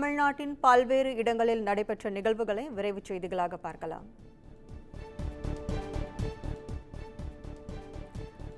தமிழ்நாட்டின் பல்வேறு இடங்களில் நடைபெற்ற நிகழ்வுகளை விரைவுச் செய்திகளாக பார்க்கலாம்.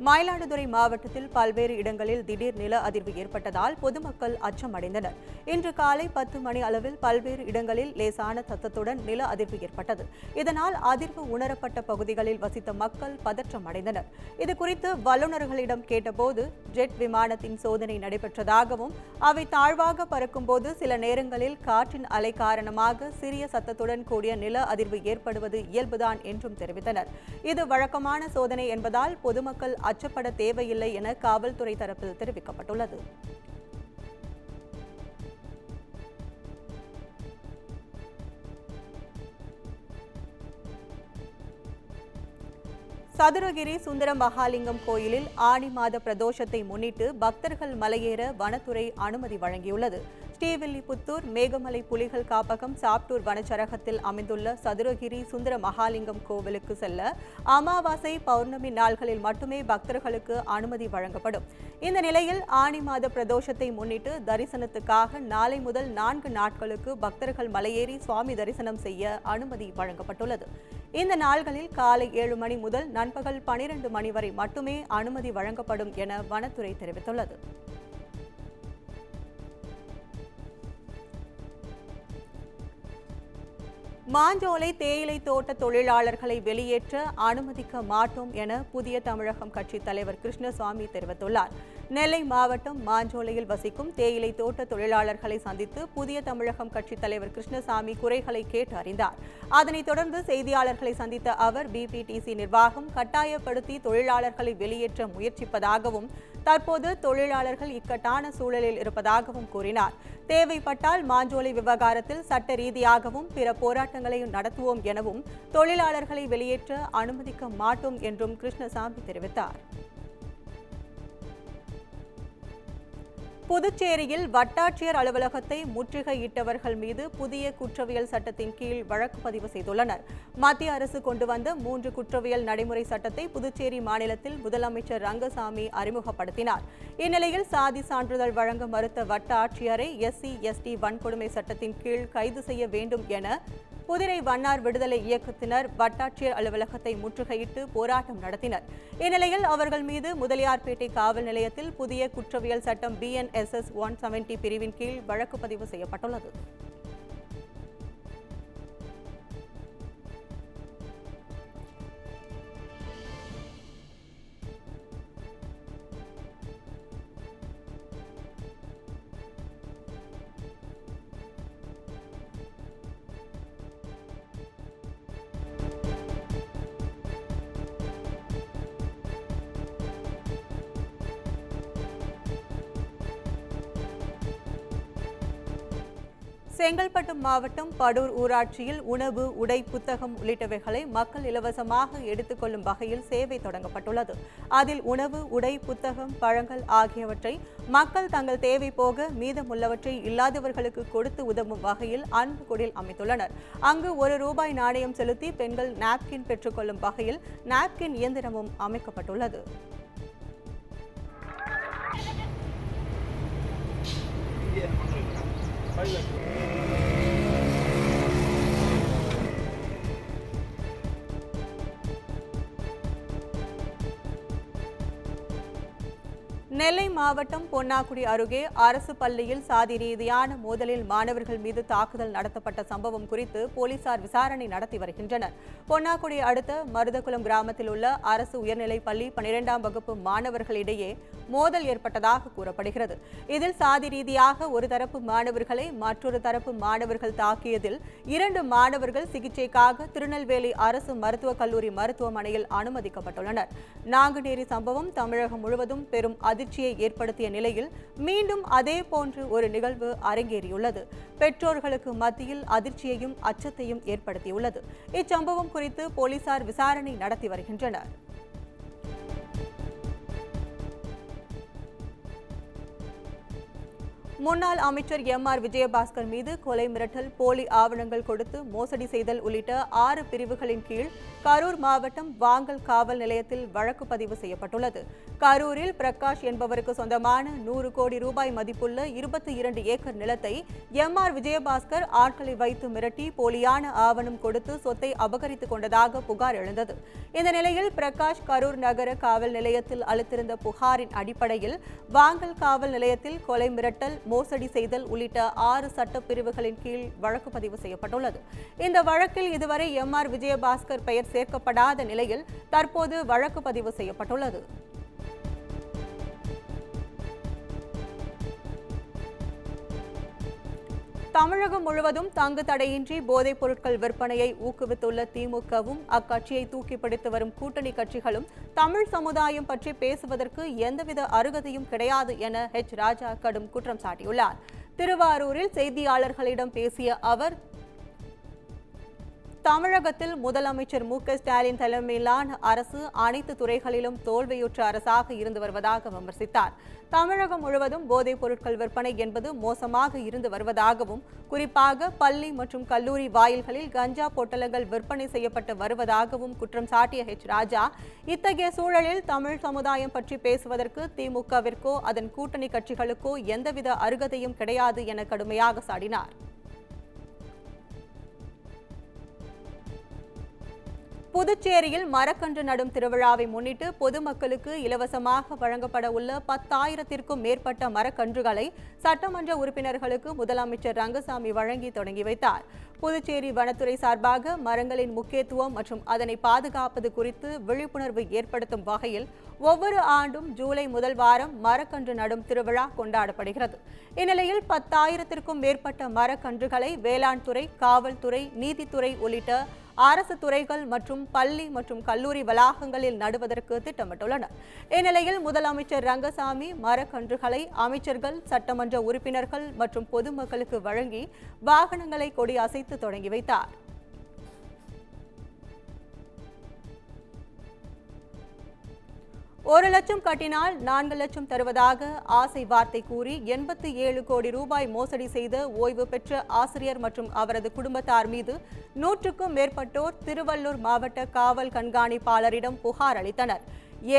மயிலாடுதுறை மாவட்டத்தில் பல்வேறு இடங்களில் திடீர் நில அதிர்வு ஏற்பட்டதால் பொதுமக்கள் அச்சமடைந்தனர். இன்று காலை 10 மணி அளவில் பல்வேறு இடங்களில் லேசான சத்தத்துடன் நில அதிர்வு ஏற்பட்டது. இதனால் அதிர்வு உணரப்பட்ட பகுதிகளில் வசித்த மக்கள் பதற்றமடைந்தனர். இதுகுறித்து வல்லுநர்களிடம் கேட்டபோது ஜெட் விமானத்தின் சோதனை நடைபெற்றதாகவும் அவை தாழ்வாக பறக்கும்போது சில நேரங்களில் காற்றின் அலை காரணமாக சிறிய சத்தத்துடன் கூடிய நில அதிர்வு ஏற்படுவது இயல்புதான் என்றும் தெரிவித்தனர். இது வழக்கமான சோதனை என்பதால் பொதுமக்கள் அச்சப்பட தேவையில்லை என காவல்துறை தரப்பில் தெரிவிக்கப்பட்டுள்ளது. சதுரகிரி சுந்தர மகாலிங்கம் கோயிலில் ஆனி மாத பிரதோஷத்தை முன்னிட்டு பக்தர்கள் மலையேற வனத்துறை அனுமதி வழங்கியுள்ளது. ஸ்ரீவில்லிபுத்தூர் மேகமலை புலிகள் காப்பகம் சாப்டூர் வனச்சரகத்தில் அமைந்துள்ள சதுரகிரி சுந்தர மகாலிங்கம் கோவிலுக்கு செல்ல அமாவாசை பௌர்ணமி நாள்களில் மட்டுமே பக்தர்களுக்கு அனுமதி வழங்கப்படும். இந்த நிலையில் ஆனி மாத பிரதோஷத்தை முன்னிட்டு தரிசனத்துக்காக நாளை முதல் 4 நாட்களுக்கு பக்தர்கள் மலையேறி சுவாமி தரிசனம் செய்ய அனுமதி வழங்கப்பட்டுள்ளது. இந்த நாள்களில் காலை 7 மணி முதல் நண்பகல் 12 மணி வரை மட்டுமே அனுமதி வழங்கப்படும் என வனத்துறை தெரிவித்துள்ளது. மாஞ்சோலை தேயிலை தோட்ட தொழிலாளர்களை வெளியேற்ற அனுமதிக்க மாட்டோம் என புதிய தமிழகம் கட்சி தலைவர் கிருஷ்ணசாமி தெரிவித்துள்ளார். நெல்லை மாவட்டம் மாஞ்சோலையில் வசிக்கும் தேயிலை தோட்ட தொழிலாளர்களை சந்தித்து புதிய தமிழகம் கட்சி தலைவர் கிருஷ்ணசாமி குறைகளை கேட்டு அறிந்தார். அதனைத் தொடர்ந்து செய்தியாளர்களை சந்தித்த அவர் பிபிடிசி நிர்வாகம் கட்டாயப்படுத்தி தொழிலாளர்களை வெளியேற்ற முயற்சிப்பதாகவும் தற்போது தொழிலாளர்கள் இக்கட்டான சூழலில் இருப்பதாகவும் கூறினார். தேவைப்பட்டால் மாஞ்சோலை விவகாரத்தில் சட்ட ரீதியாகவும் பிற போராட்டங்களையும் நடத்துவோம் எனவும் தொழிலாளர்களை வெளியேற்ற அனுமதிக்க மாட்டோம் என்றும் கிருஷ்ணசாமி தெரிவித்தார். புதுச்சேரியில் வட்டாட்சியர் அலுவலகத்தை முற்றுகையிட்டவர்கள் மீது புதிய குற்றவியல் சட்டத்தின் கீழ் வழக்கு பதிவு செய்துள்ளனர். மத்திய அரசு கொண்டு வந்த 3 குற்றவியல் நடைமுறை சட்டத்தை புதுச்சேரி மாநிலத்தில் முதலமைச்சர் ரங்கசாமி அறிமுகப்படுத்தினார். இந்நிலையில் சாதி சான்றிதழ் வழங்க மறுத்த வட்டாட்சியரை SC/ST வன்கொடுமை சட்டத்தின் கீழ் கைது செய்ய வேண்டும் என புதிரை வண்ணார் விடுதலை இயக்கத்தினர் வட்டாட்சியர் அலுவலகத்தை முற்றுகையிட்டு போராட்டம் நடத்தினர். இந்நிலையில் அவர்கள் மீது முதலியார்பேட்டை காவல் நிலையத்தில் புதிய குற்றவியல் சட்டம் BNSS 170 பிரிவின் கீழ் வழக்கு பதிவு செய்யப்பட்டுள்ளது. செங்கல்பட்டு மாவட்டம் படூர் ஊராட்சியில் உணவு, உடை, புத்தகம் உள்ளிட்டவைகளை மக்கள் இலவசமாக எடுத்துக்கொள்ளும் வகையில் சேவை தொடங்கப்பட்டுள்ளது. அதில் உணவு, உடை, புத்தகம், பழங்கள் ஆகியவற்றை மக்கள் தங்கள் தேவை போக மீதமுள்ளவற்றை இல்லாதவர்களுக்கு கொடுத்து உதவும் வகையில் அன்பு குடில் அமைத்துள்ளனர். அங்கு ₹1 நாணயம் செலுத்தி பெண்கள் நாப்கின் பெற்றுக்கொள்ளும் வகையில் நாப்கின் இயந்திரமும் அமைக்கப்பட்டுள்ளது. நெல்லை மாவட்டம் பொன்னாக்குடி அருகே அரசு பள்ளியில் சாதி ரீதியான மோதலில் மாணவர்கள் மீது தாக்குதல் நடத்தப்பட்ட சம்பவம் குறித்து போலீசார் விசாரணை நடத்தி வருகின்றனர். பொன்னாக்குடி அடுத்த மருதகுளம் கிராமத்தில் உள்ள அரசு உயர்நிலைப் பள்ளி 12ஆம் வகுப்பு மாணவர்களிடையே மோதல் ஏற்பட்டதாக கூறப்படுகிறது. இதில் சாதி ரீதியாக ஒரு தரப்பு மாணவர்களை மற்றொரு தரப்பு மாணவர்கள் தாக்கியதில் 2 மாணவர்கள் சிகிச்சைக்காக திருநெல்வேலி அரசு மருத்துவக் கல்லூரி மருத்துவமனையில் அனுமதிக்கப்பட்டுள்ளனர். நாங்குநேரி சம்பவம் தமிழகம் முழுவதும் பெரும் அதிர்ச்சியை ஏற்படுத்திய நிலையில் மீண்டும் அதே போன்று ஒரு நிகழ்வு அரங்கேறியுள்ளது. பெற்றோர்களுக்கு மத்தியில் அதிர்ச்சியையும் அச்சத்தையும் ஏற்படுத்தியுள்ளது. இச்சம்பவம் குறித்து போலீசார் விசாரணை நடத்தி வருகின்றனர். முன்னாள் அமைச்சர் எம்.ஆர். விஜயபாஸ்கர் மீது கொலை மிரட்டல், போலி ஆவணங்கள் கொடுத்து மோசடி செய்தல் உள்ளிட்ட 6 பிரிவுகளின் கீழ் கரூர் மாவட்டம் வாங்கல் காவல் நிலையத்தில் வழக்கு பதிவு செய்யப்பட்டுள்ளது. கரூரில் பிரகாஷ் என்பவருக்கு சொந்தமான 100 கோடி ரூபாய் மதிப்புள்ள 22 ஏக்கர் நிலத்தை எம்.ஆர். விஜயபாஸ்கர் ஆட்களை வைத்து மிரட்டி போலியான ஆவணம் கொடுத்து சொத்தை அபகரித்துக் கொண்டதாக புகார் எழுந்தது. இந்த நிலையில் பிரகாஷ் கரூர் நகர காவல் நிலையத்தில் அளித்திருந்த புகாரின் அடிப்படையில் வாங்கல் காவல் நிலையத்தில் கொலை மிரட்டல், மோசடி செய்தல் உள்ளிட்ட 6 சட்டப்பிரிவுகளின் கீழ் வழக்கு பதிவு செய்யப்பட்டுள்ளது. இந்த வழக்கில் இதுவரை எம்.ஆர். விஜயபாஸ்கர் பெயர் சேர்க்கப்படாத நிலையில் தற்போது வழக்கு பதிவு செய்யப்பட்டுள்ளது. தமிழகம் முழுவதும் தங்கு தடையின்றி போதைப் பொருட்கள் விற்பனையை ஊக்குவித்துள்ள திமுகவும் அக்கட்சியை தூக்கி பிடித்து வரும் கூட்டணி கட்சிகளும் தமிழ் சமுதாயம் பற்றி பேசுவதற்கு எந்தவித அருகதையும் கிடையாது என ராஜா கடும் குற்றம் சாட்டியுள்ளார். திருவாரூரில் செய்தியாளர்களிடம் பேசிய அவர், தமிழகத்தில் முதலமைச்சர் மு.க.ஸ்டாலின் தலைமையிலான அரசு அனைத்து துறைகளிலும் தோல்வியுற்ற அரசாக இருந்து வருவதாக விமர்சித்தார். தமிழகம் முழுவதும் போதைப் பொருட்கள் விற்பனை என்பது மோசமாக இருந்து வருவதாகவும், குறிப்பாக பள்ளி மற்றும் கல்லூரி வாயில்களில் கஞ்சா பொட்டலங்கள் விற்பனை செய்யப்பட்டு வருவதாகவும் குற்றம் சாட்டிய ராஜா, இத்தகைய சூழலில் தமிழ் சமுதாயம் பற்றி பேசுவதற்கு திமுகவிற்கோ அதன் கூட்டணி கட்சிகளுக்கோ எந்தவித அருகதையும் கிடையாது என கடுமையாக சாடினார். புதுச்சேரியில் மரக்கன்று நடும் திருவிழாவை முன்னிட்டு பொதுமக்களுக்கு இலவசமாக வழங்கப்பட உள்ள 10,000த்திற்கும் மேற்பட்ட மரக்கன்றுகளை சட்டமன்ற உறுப்பினர்களுக்கு முதலமைச்சர் ரங்கசாமி வழங்கி தொடங்கி வைத்தார். புதுச்சேரி வனத்துறை சார்பாக மரங்களின் முக்கியத்துவம் மற்றும் அதனை பாதுகாப்பது குறித்து விழிப்புணர்வு ஏற்படுத்தும் வகையில் ஒவ்வொரு ஆண்டும் ஜூலை முதல் வாரம் மரக்கன்று நடும் திருவிழா கொண்டாடப்படுகிறது. இந்நிலையில் 10,000த்திற்கும் மேற்பட்ட மரக்கன்றுகளை வேளாண் துறை, காவல்துறை, நீதித்துறை உள்ளிட்ட அரசு துறைகள் மற்றும் பள்ளி மற்றும் கல்லூரி வளாகங்களில் நடுவதற்கு திட்டமிட்டுள்ளனர். இந்நிலையில் முதலமைச்சர் ரங்கசாமி மரக்கன்றுகளை அமைச்சர்கள், சட்டமன்ற உறுப்பினர்கள் மற்றும் பொதுமக்களுக்கு வழங்கி வாகனங்களை கொடி அசைத்து தொடங்கி வைத்தார். ஒரு லட்சம் கட்டினால் 4 லட்சம் தருவதாக ஆசை வார்த்தை கூறி 87 கோடி ரூபாய் மோசடி செய்த ஓய்வு பெற்ற ஆசிரியர் மற்றும் அவரது குடும்பத்தார் மீது 100க்கும் மேற்பட்டோர் திருவள்ளூர் மாவட்ட காவல் கண்காணிப்பாளரிடம் புகார் அளித்தனர்.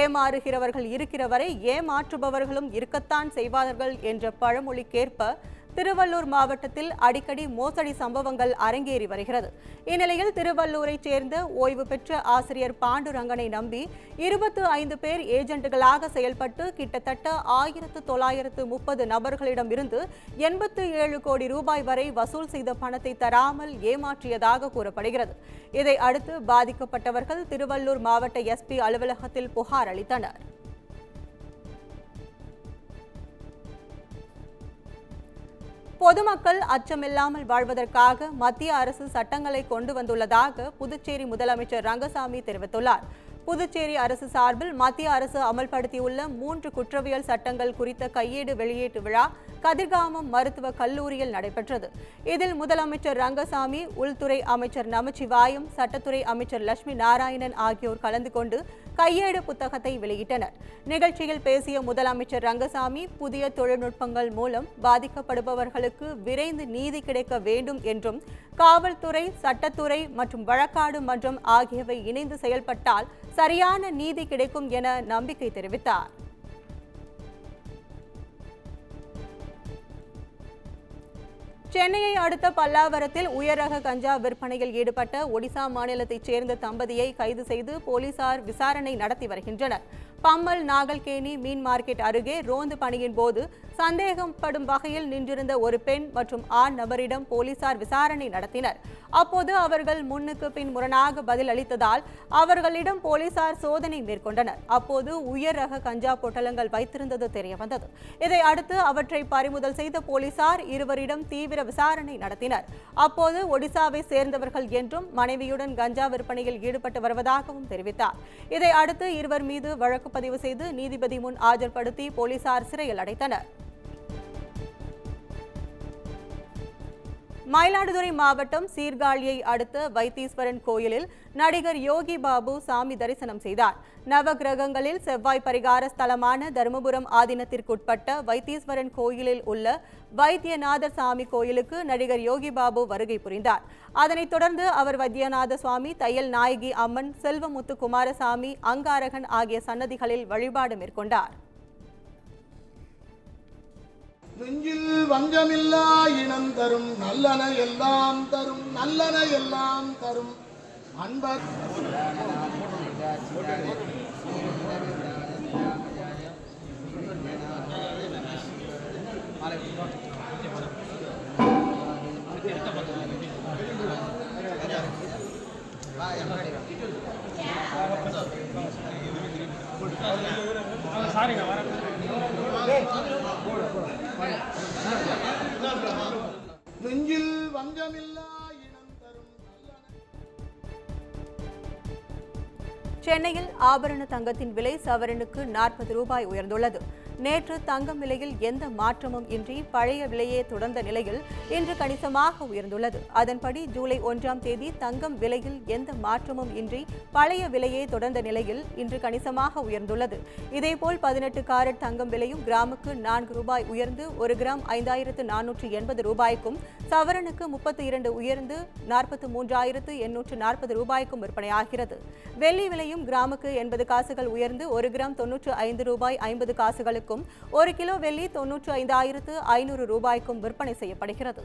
ஏமாறுகிறவர்கள் இருக்கிற வரை ஏமாற்றுபவர்களும் இருக்கத்தான் செய்வார்கள் என்ற பழமொழிக்கேற்ப திருவள்ளூர் மாவட்டத்தில் அடிக்கடி மோசடி சம்பவங்கள் அரங்கேறி வருகிறது. இந்நிலையில் திருவள்ளூரைச் சேர்ந்த ஓய்வு பெற்ற ஆசிரியர் பாண்டுரங்கனை நம்பி 25 பேர் ஏஜென்ட்டுகளாக செயல்பட்டு கிட்டத்தட்ட 1930 நபர்களிடம் இருந்து 87 கோடி ரூபாய் வரை வசூல் செய்த பணத்தை தராமல் ஏமாற்றியதாக கூறப்படுகிறது. இதை அடுத்து பாதிக்கப்பட்டவர்கள் திருவள்ளூர் மாவட்ட எஸ்பி அலுவலகத்தில் புகார் அளித்தனர். பொதுமக்கள் அச்சமில்லாமல் வாழ்வதற்காக மத்திய அரசு சட்டங்களை கொண்டு வந்துள்ளதாக புதுச்சேரி முதலமைச்சர் ரங்கசாமி தெரிவித்துள்ளார். புதுச்சேரி அரசு சார்பில் மத்திய அரசு அமல்படுத்தியுள்ள 3 குற்றவியல் சட்டங்கள் குறித்த கையேடு வெளியீட்டு விழா கதிர்காமம் மருத்துவக் கல்லூரியில் நடைபெற்றது. இதில் முதலமைச்சர் ரங்கசாமி, உள்துறை அமைச்சர் நமச்சிவாயம், சட்டத்துறை அமைச்சர் லட்சுமி நாராயணன் ஆகியோர் கலந்து கொண்டு கையேடு புத்தகத்தை வெளியிட்டனர். நிகழ்ச்சியில் பேசிய முதலமைச்சர் ரங்கசாமி, புதிய தொழில்நுட்பங்கள் மூலம் பாதிக்கப்படுபவர்களுக்கு விரைந்து நீதி கிடைக்க வேண்டும் என்றும், காவல்துறை, சட்டத்துறை மற்றும் வழக்காடு மன்றம் ஆகியவை இணைந்து செயல்பட்டால் சரியான நீதி கிடைக்கும் என நம்பிக்கை தெரிவித்தார். சென்னையை அடுத்த பல்லாவரத்தில் உயர் ரக கஞ்சா விற்பனையில் ஈடுபட்ட ஒடிசா மாநிலத்தைச் சேர்ந்த தம்பதியை கைது செய்து போலீசார் விசாரணை நடத்தி வருகின்றனர். பம்மல் நாகல்கேணி மீன் மார்க்கெட் அருகே ரோந்து பணியின் போது சந்தேகப்படும் வகையில் நின்றிருந்த ஒரு பெண் மற்றும் ஆண் நபரிடம் போலீசார் விசாரணை நடத்தினர். அப்போது அவர்கள் முன்னுக்கு பின் முரணாக பதில் அளித்ததால் அவர்களிடம் போலீசார் சோதனை மேற்கொண்டனர். அப்போது உயர் ரக கஞ்சா பொட்டலங்கள் வைத்திருந்தது தெரியவந்தது. இதை அடுத்து அவற்றை பறிமுதல் செய்த போலீசார் இருவரிடம் தீவிர விசாரணை நடத்தினர். அப்போது ஒடிசாவை சேர்ந்தவர்கள் என்றும் மனைவியுடன் கஞ்சா விற்பனையில் ஈடுபட்டு வருவதாகவும் தெரிவித்தார். இதை அடுத்து இருவர் மீது வழக்கு பதிவு செய்து நீதிபதி முன் ஆஜர்படுத்தி போலீசார் சிறையில் அடைத்தனர். மயிலாடுதுறை மாவட்டம் சீர்காழியை அடுத்த வைத்தீஸ்வரன் கோயிலில் நடிகர் யோகி பாபு சாமி தரிசனம் செய்தார். நவகிரகங்களில் செவ்வாய் பரிகார ஸ்தலமான தருமபுரம் ஆதீனத்திற்குட்பட்ட வைத்தீஸ்வரன் கோயிலில் உள்ள வைத்தியநாதர் சாமி கோயிலுக்கு நடிகர் யோகி பாபு வருகை புரிந்தார். அதனைத் தொடர்ந்து அவர் வைத்தியநாத சுவாமி, தையல் நாயகி அம்மன், செல்வமுத்து குமாரசாமி, அங்காரகன் ஆகிய சன்னதிகளில் வழிபாடு மேற்கொண்டார். நெஞ்சில் வஞ்சமில்லா இனம் தரும் நல்லன எல்லாம் தரும் நல்லன எல்லாம் தரும் அன்பர் நெஞ்சில் வஞ்சமில்லா இனம் தரும் சென்னையில் ஆபரண தங்கத்தின் விலை சவரனுக்கு 40 ரூபாய் உயர்ந்துள்ளது. நேற்று தங்கம் விலையில் எந்த மாற்றமும் இன்றி பழைய விலையே தொடர்ந்த நிலையில் இன்று கணிசமாக உயர்ந்துள்ளது. அதன்படி ஜூலை 1ஆம் தேதி தங்கம் விலையில் எந்த மாற்றமும் இன்றி பழைய விலையே தொடர்ந்த நிலையில் இன்று கணிசமாக உயர்ந்துள்ளது. இதேபோல் 18 காரட் தங்கம் விலையும் கிராமுக்கு 4 ரூபாய் உயர்ந்து 1 கிராம் 5480 ரூபாய்க்கும், சவரனுக்கு 32 உயர்ந்து 43,840 ரூபாய்க்கும் விற்பனையாகிறது. வெள்ளி விலையும் கிராமுக்கு 80 காசுகள் உயர்ந்து 1 கிராம் 95 ரூபாய் 50 காசுகளுக்கும், 1 கிலோ வெள்ளி 95,500 ரூபாய்க்கும் விற்பனை செய்யப்படுகிறது.